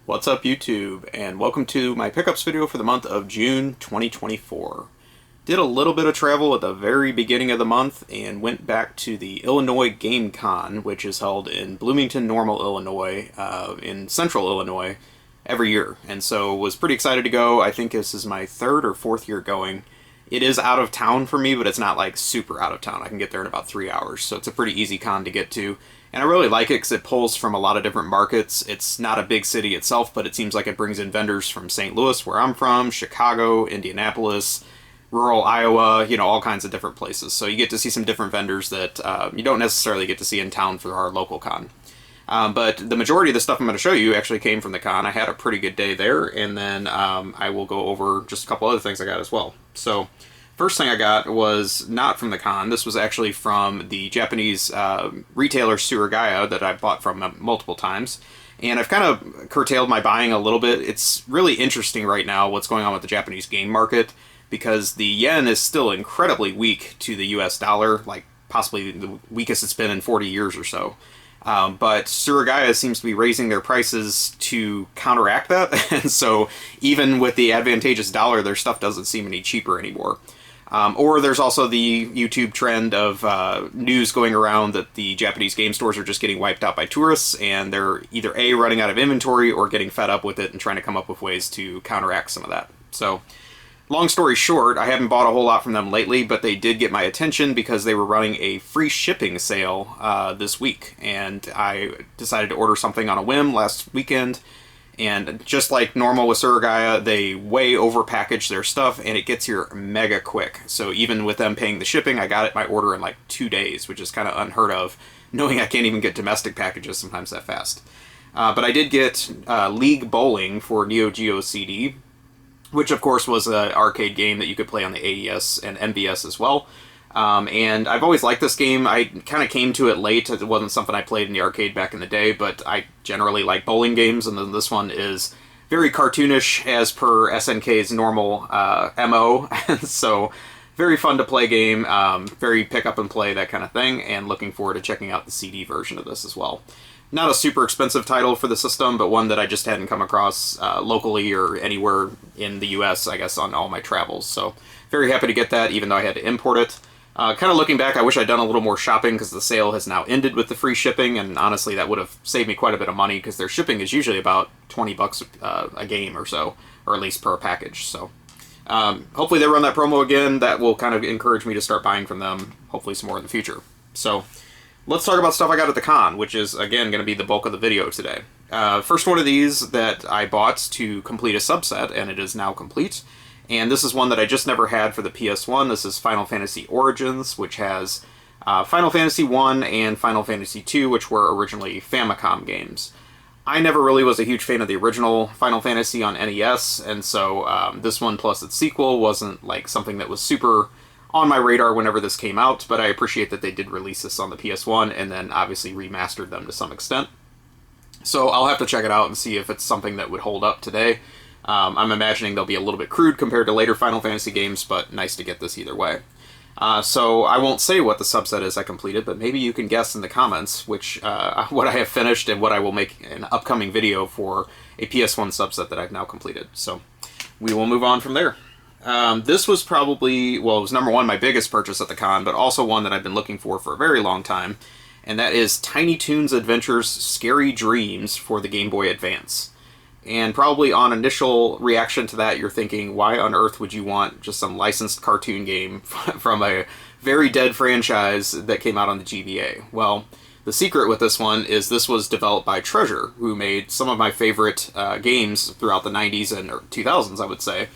What's up YouTube, and welcome to my pickups video for the month of June 2024. Did a little bit of travel at the very beginning of the month and went back to the Illinois Game Con, which is held in Bloomington, Normal, Illinois, in central Illinois every year. And so was pretty excited to go. I think this is my third or fourth year going. It is out of town for me, but it's not like super out of town. I can get there in about 3 hours, so it's a pretty easy con to get to. And I really like it because it pulls from a lot of different markets. It's not a big city itself, but it seems like it brings in vendors from St. Louis, where I'm from, Chicago, Indianapolis, rural Iowa, all kinds of different places. So you get to see some different vendors that you don't necessarily get to see in town for our local con. But the majority of the stuff I'm going to show you actually came from the con. I had a pretty good day there, and then I will go over just a couple other things I got as well. So first thing I got was not from the con. This was actually from the Japanese retailer Cigar that I've bought from multiple times. And I've kind of curtailed my buying a little bit. It's really interesting right now what's going on with the Japanese game market, because the yen is still incredibly weak to the US dollar, like possibly the weakest it's been in 40 years or so. But Surigaya seems to be raising their prices to counteract that, and so even with the advantageous dollar, their stuff doesn't seem any cheaper anymore. Or there's also the YouTube trend of news going around that the Japanese game stores are just getting wiped out by tourists, and they're either A, running out of inventory, or getting fed up with it and trying to come up with ways to counteract some of that. So, long story short, I haven't bought a whole lot from them lately, but they did get my attention because they were running a free shipping sale this week, and I decided to order something on a whim last weekend. And just like normal with Surigaya, they way overpackage their stuff, and it gets here mega quick. So even with them paying the shipping, I got my order in like 2 days, which is kind of unheard of, knowing I can't even get domestic packages sometimes that fast. But I did get League Bowling for Neo Geo CD, which of course was an arcade game that you could play on the AES and MVS as well. And I've always liked this game. I kind of came to it late. It wasn't something I played in the arcade back in the day, but I generally like bowling games, and then this one is very cartoonish as per SNK's normal MO, and so very fun to play game, very pick up and play, that kind of thing, and looking forward to checking out the CD version of this as well. Not a super expensive title for the system, but one that I just hadn't come across locally or anywhere in the US, I guess, on all my travels. So very happy to get that, even though I had to import it. Kind of looking back, I wish I'd done a little more shopping because the sale has now ended with the free shipping, and honestly that would have saved me quite a bit of money because their shipping is usually about 20 bucks a game or so, or at least per package. So hopefully they run that promo again. That will kind of encourage me to start buying from them, hopefully some more in the future. So let's talk about stuff I got at the con, which is, again, going to be the bulk of the video today. First one of these that I bought to complete a subset, and it is now complete. And this is one that I just never had for the PS1. This is Final Fantasy Origins, which has Final Fantasy 1 and Final Fantasy 2, which were originally Famicom games. I never really was a huge fan of the original Final Fantasy on NES, and so this one plus its sequel wasn't like something that was super on my radar whenever this came out, but I appreciate that they did release this on the PS1 and then obviously remastered them to some extent. So I'll have to check it out and see if it's something that would hold up today. I'm imagining they'll be a little bit crude compared to later Final Fantasy games, but nice to get this either way. So I won't say what the subset is I completed, but maybe you can guess in the comments which what I have finished and what I will make an upcoming video for a PS1 subset that I've now completed. So we will move on from there. This was probably, well, it was number one, my biggest purchase at the con, but also one that I've been looking for a very long time, and that is Tiny Toons Adventures Scary Dreams for the Game Boy Advance. And probably on initial reaction to that, you're thinking, why on earth would you want just some licensed cartoon game from a very dead franchise that came out on the GBA? Well, the secret with this one is this was developed by Treasure, who made some of my favorite games throughout the 90s and 2000s, I would say.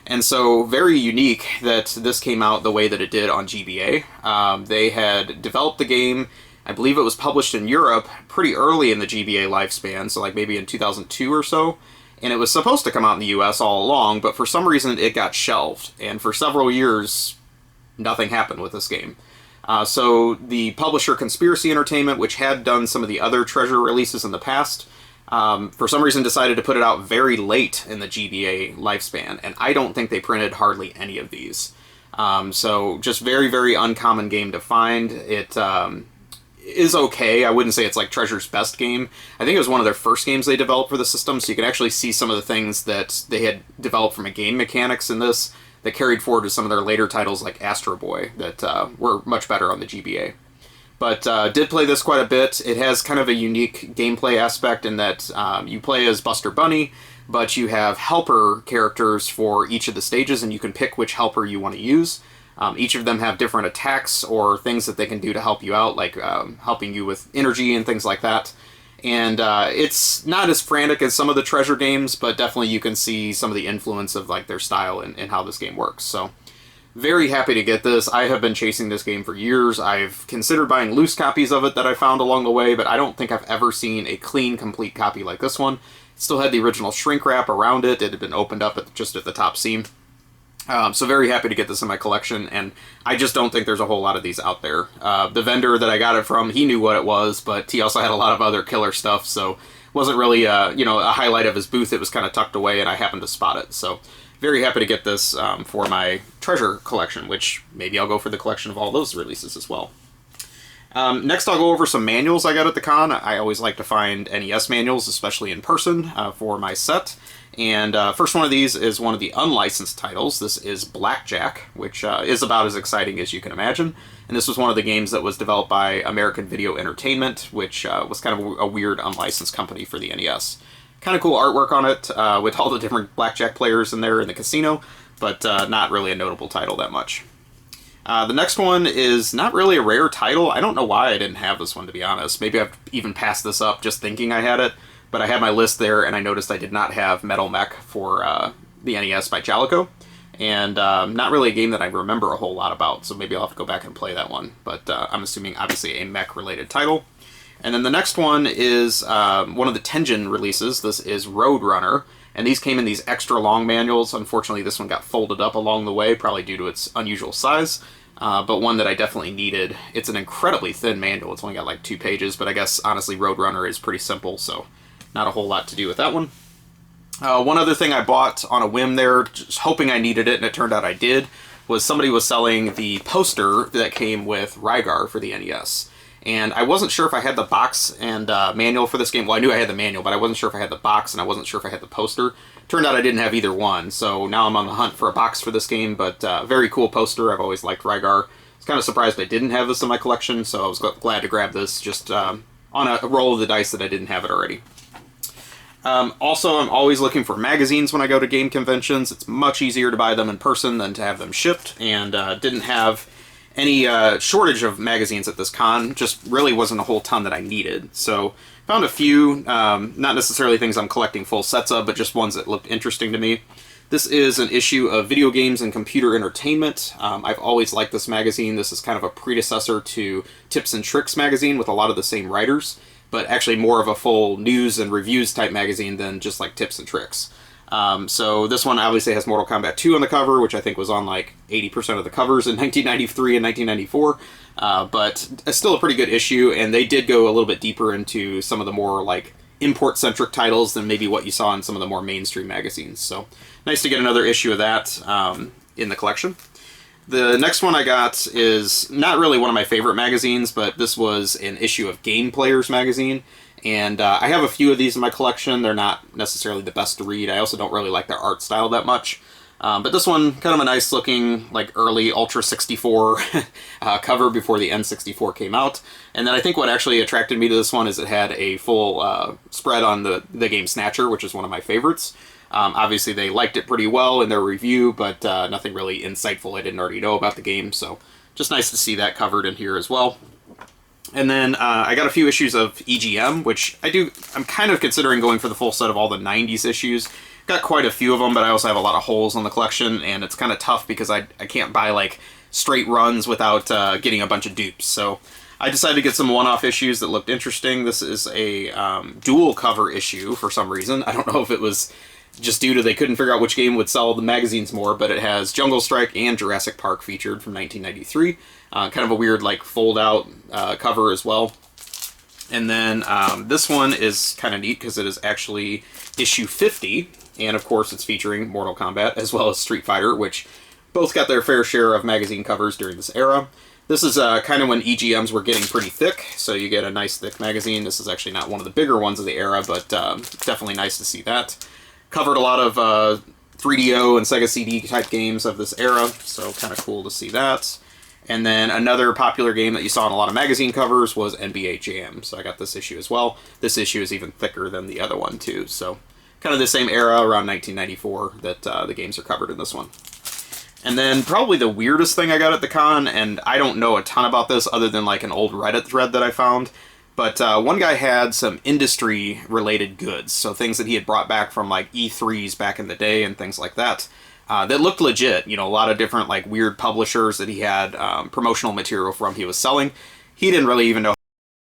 And so very unique that this came out the way that it did on GBA. They had developed the game. I believe it was published in Europe pretty early in the GBA lifespan, so like maybe in 2002 or so, and it was supposed to come out in the US all along, but for some reason it got shelved, and for several years nothing happened with this game. So the publisher Conspiracy Entertainment, which had done some of the other Treasure releases in the past, for some reason decided to put it out very late in the GBA lifespan, and I don't think they printed hardly any of these. So just very, very uncommon game to find. is okay. I wouldn't say it's like Treasure's best game. I think it was one of their first games they developed for the system, so you can actually see some of the things that they had developed from a game mechanics in this that carried forward to some of their later titles like Astro Boy that were much better on the GBA. But did play this quite a bit. It has kind of a unique gameplay aspect in that you play as Buster Bunny, but you have helper characters for each of the stages, and you can pick which helper you want to use. Each of them have different attacks or things that they can do to help you out, like helping you with energy and things like that. And it's not as frantic as some of the Treasure games, but definitely you can see some of the influence of like their style and how this game works. So very happy to get this. I have been chasing this game for years. I've considered buying loose copies of it that I found along the way, but I don't think I've ever seen a clean, complete copy like this one. It still had the original shrink wrap around it. It had been opened up just at the top seam. So very happy to get this in my collection, and I just don't think there's a whole lot of these out there. The vendor that I got it from, he knew what it was, but he also had a lot of other killer stuff, so it wasn't really a highlight of his booth. It was kind of tucked away, and I happened to spot it. So very happy to get this for my Treasure collection, which maybe I'll go for the collection of all those releases as well. Next, I'll go over some manuals I got at the con. I always like to find NES manuals, especially in person, for my set. And first one of these is one of the unlicensed titles. This is Blackjack, which is about as exciting as you can imagine. And this was one of the games that was developed by American Video Entertainment, which was kind of a weird unlicensed company for the NES. Kind of cool artwork on it, with all the different blackjack players in there in the casino, but not really a notable title that much. The next one is not really a rare title. I don't know why I didn't have this one, to be honest. Maybe I've even passed this up just thinking I had it, but I had my list there, and I noticed I did not have Metal Mech for the NES by Jalico, and not really a game that I remember a whole lot about, so maybe I'll have to go back and play that one, but I'm assuming obviously a mech-related title. And then the next one is one of the Tengen releases. This is Roadrunner, and these came in these extra long manuals. Unfortunately, this one got folded up along the way, probably due to its unusual size, but one that I definitely needed. It's an incredibly thin manual. It's only got like 2 pages, but I guess, honestly, Roadrunner is pretty simple, so not a whole lot to do with that one. One other thing I bought on a whim there, just hoping I needed it, and it turned out I did, was somebody was selling the poster that came with Ryar for the NES. And I wasn't sure if I had the box and manual for this game. Well, I knew I had the manual, but I wasn't sure if I had the box, and I wasn't sure if I had the poster. Turned out I didn't have either one, so now I'm on the hunt for a box for this game, but very cool poster. I've always liked Ryar. I was kind of surprised I didn't have this in my collection, so I was glad to grab this just on a roll of the dice that I didn't have it already. Also, I'm always looking for magazines when I go to game conventions. It's much easier to buy them in person than to have them shipped, and didn't have any shortage of magazines at this con. Just really wasn't a whole ton that I needed. So found a few, not necessarily things I'm collecting full sets of, but just ones that looked interesting to me. This is an issue of Video Games and Computer Entertainment. I've always liked this magazine. This is kind of a predecessor to Tips and Tricks magazine with a lot of the same writers, but actually more of a full news and reviews type magazine than just like Tips and Tricks. So this one obviously has Mortal Kombat 2 on the cover, which I think was on like 80% of the covers in 1993 and 1994, but it's still a pretty good issue, and they did go a little bit deeper into some of the more like import-centric titles than maybe what you saw in some of the more mainstream magazines. So nice to get another issue of that in the collection. The next one I got is not really one of my favorite magazines, but this was an issue of Game Players magazine. And I have a few of these in my collection. They're not necessarily the best to read. I also don't really like their art style that much. But this one, kind of a nice looking, like early Ultra 64 cover before the N64 came out. And then I think what actually attracted me to this one is it had a full spread on the game Snatcher, which is one of my favorites. Obviously they liked it pretty well in their review, but nothing really insightful I didn't already know about the game. So just nice to see that covered in here as well. And then I got a few issues of EGM, which I'm kind of considering going for the full set of all the 90s issues. Got quite a few of them, but I also have a lot of holes in the collection, and it's kind of tough because I can't buy like straight runs without getting a bunch of dupes. So I decided to get some one-off issues that looked interesting. This is a dual cover issue for some reason. I don't know if it was just due to they couldn't figure out which game would sell the magazines more, but it has Jungle Strike and Jurassic Park featured from 1993. Kind of a weird like fold-out cover as well. And then this one is kind of neat because it is actually issue 50, and of course it's featuring Mortal Kombat as well as Street Fighter, which both got their fair share of magazine covers during this era. This is kind of when EGMs were getting pretty thick, so you get a nice thick magazine. This is actually not one of the bigger ones of the era, but definitely nice to see that. Covered a lot of 3DO and Sega CD type games of this era, so kind of cool to see that. And then another popular game that you saw in a lot of magazine covers was NBA Jam, so I got this issue as well. This issue is even thicker than the other one too, so kind of the same era, around 1994, that the games are covered in this one. And then probably the weirdest thing I got at the con, and I don't know a ton about this other than like an old Reddit thread that I found, but one guy had some industry-related goods, so things that he had brought back from like E3s back in the day and things like that, that looked legit. You know, a lot of different like weird publishers that he had promotional material from he was selling. He didn't really even know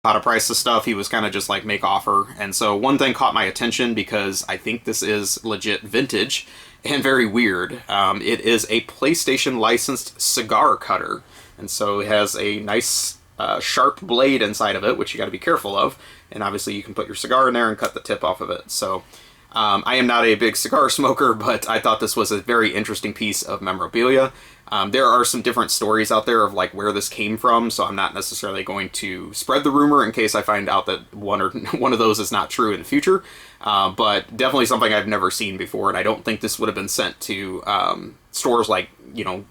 how to price the stuff. He was kind of just like make offer. And so one thing caught my attention because I think this is legit vintage and very weird. It is a PlayStation licensed cigar cutter. And so it has a nice sharp blade inside of it, which you got to be careful of. And obviously you can put your cigar in there and cut the tip off of it. So I am not a big cigar smoker, but I thought this was a very interesting piece of memorabilia. There are some different stories out there of like where this came from, so I'm not necessarily going to spread the rumor in case I find out that one of those is not true in the future. But definitely something I've never seen before, and I don't think this would have been sent to stores like, you know,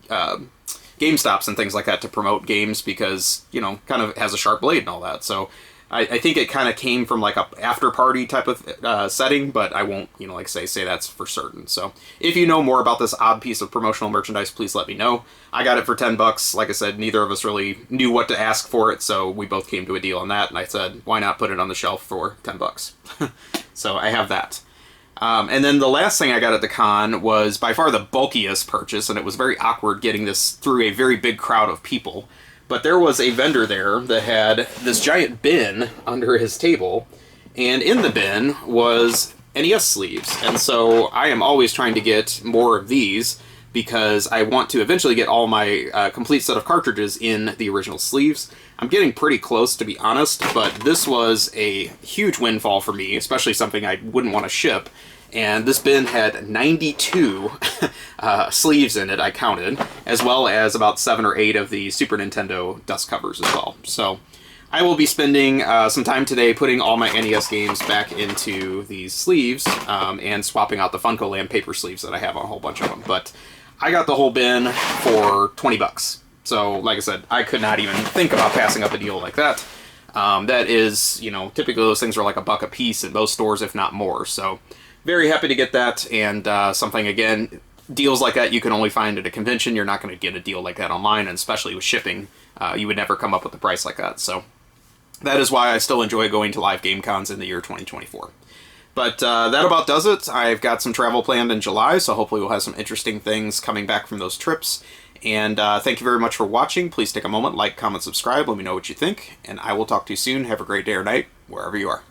GameStops and things like that to promote games because, you know, kind of has a sharp blade and all that. So I think it kind of came from like a after party type of setting, but I won't, you know, like say that's for certain. So if you know more about this odd piece of promotional merchandise, please let me know. I got it for $10. Like I said, neither of us really knew what to ask for it, so we both came to a deal on that, and I said, why not put it on the shelf for $10? So I have that. And then the last thing I got at the con was by far the bulkiest purchase, and it was very awkward getting this through a very big crowd of people. But there was a vendor there that had this giant bin under his table, and in the bin was NES sleeves. And so I am always trying to get more of these because I want to eventually get all my complete set of cartridges in the original sleeves. I'm getting pretty close, to be honest, but this was a huge windfall for me, especially something I wouldn't want to ship. And this bin had 92 sleeves in it, I counted, as well as about 7 or 8 of the Super Nintendo dust covers as well. So I will be spending some time today putting all my NES games back into these sleeves and swapping out the Funko Land paper sleeves that I have on a whole bunch of them. But I got the whole bin for $20. So, like I said, I could not even think about passing up a deal like that. That is, you know, typically those things are like $1 a piece in most stores, if not more. So very happy to get that, and something, again, deals like that you can only find at a convention. You're not going to get a deal like that online, and especially with shipping, you would never come up with a price like that. So that is why I still enjoy going to live game cons in the year 2024. But that about does it. I've got some travel planned in July, so hopefully we'll have some interesting things coming back from those trips. And thank you very much for watching. Please take a moment, like, comment, subscribe, let me know what you think, and I will talk to you soon. Have a great day or night, wherever you are.